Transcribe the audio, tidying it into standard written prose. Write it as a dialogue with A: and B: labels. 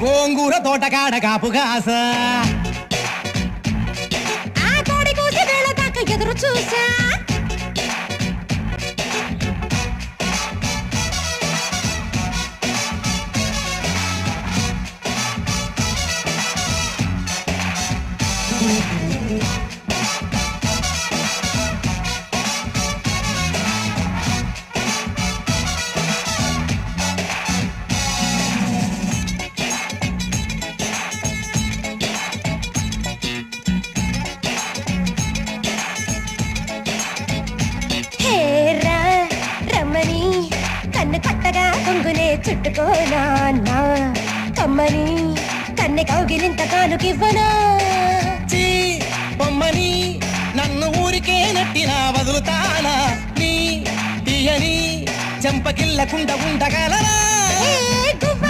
A: గోంగూర తోటకాడ కాపుగాస
B: ఆ కోడి కూసి వేళ దాకా ఎదురు చూసా హేరా రమ్మని కన్ను కొట్టగా కొంగునే చుట్టుకోనా కమ్మని కన్నె కౌగిలింత కానుకివ్వనా
A: చీ బొమ్మని నన్ను ఊరికే నట్టినా వదులుతానా నీ తీయని చెంపకిల్లకుండా ఉండగలరా
B: ఏ